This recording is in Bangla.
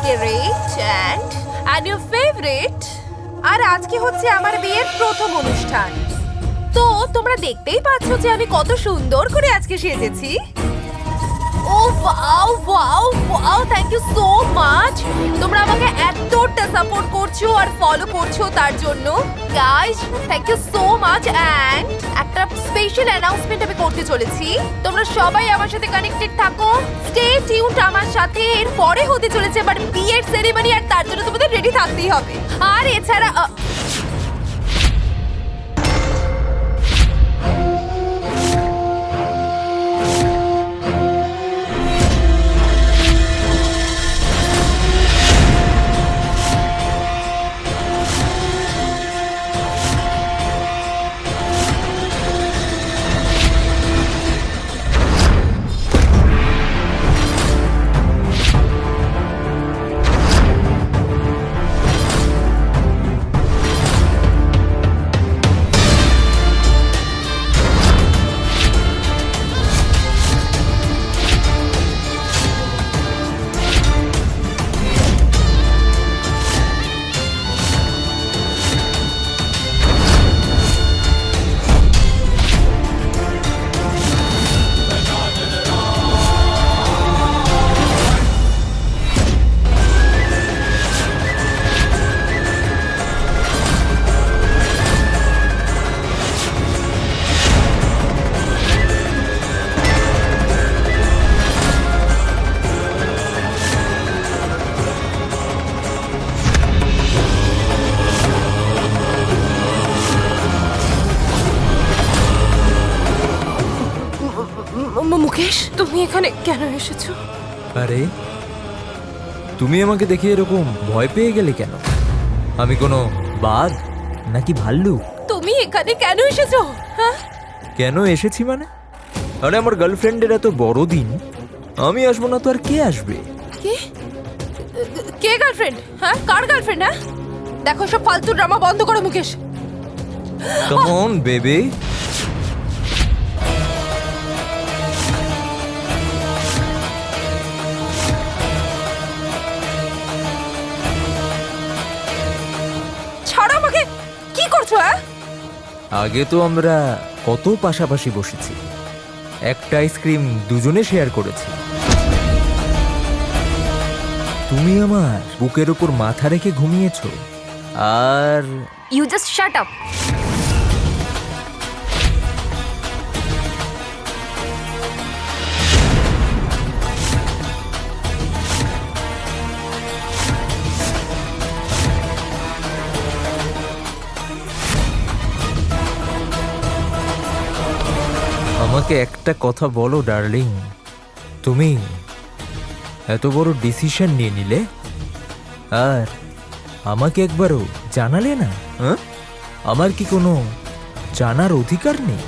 Great and your favourite. আর আজকে হচ্ছে আমার বিয়ের প্রথম অনুষ্ঠান। তো তোমরা দেখতেই পাচ্ছ যে আমি কত সুন্দর করে আজকে সেজেছি। ও wow wow wow, thank you so much. তোমরা আমাকে এতটা সাপোর্ট করছো আর ফলো করছো তার জন্য guys, thank you so much. And একটা স্পেশাল অ্যানাউন্সমেন্ট আমি করতে চলেছি। তোমরা সবাই আমার সাথে কানেক্টেড থাকো, স্টে টিউনড আমার সাথে। এর পরে হতে চলেছে আমার বিয়ের সেরেমনি, আর তার জন্য তোমাদের রেডি থাকতেই হবে। আর এছাড়া মুকেশ, তুমি এখানে কেন এসেছো? আরে তুমি আমাকে দেখে এরকম ভয় পেয়ে গেলে কেন? আমি কোনো বাঘ নাকি ভাল্লুক? তুমি এখানে কেন এসেছো? হ্যাঁ, কেন এসেছি মানে? আরে আমার গার্লফ্রেন্ডের এত বড় দিন, আমি আসবো না তো আর কে আসবে? কে কে গার্লফ্রেন্ড? হ্যাঁ, কার গার্লফ্রেন্ড? হ্যাঁ, দেখো সব ফালতু ড্রামা বন্ধ করো মুকেশ। Come on baby. ছাড়ো আমাকে। কি করছো? হ্যাঁ, আগে তো আমরা কত পাশাপাশি বসেছি, একটা আইসক্রিম দুজনে শেয়ার করেছি। তুমি আমার বুকের উপর মাথা রেখে ঘুমিয়েছো, are you just shut up. আমাকে একটা কথা বলো ডার্লিং, তুমি এত বড় ডিসিশন নিয়ে নিলে আর আমাকে একবারও জানালে না? হ্যাঁ, আমার কি কোনো জানার অধিকার নেই?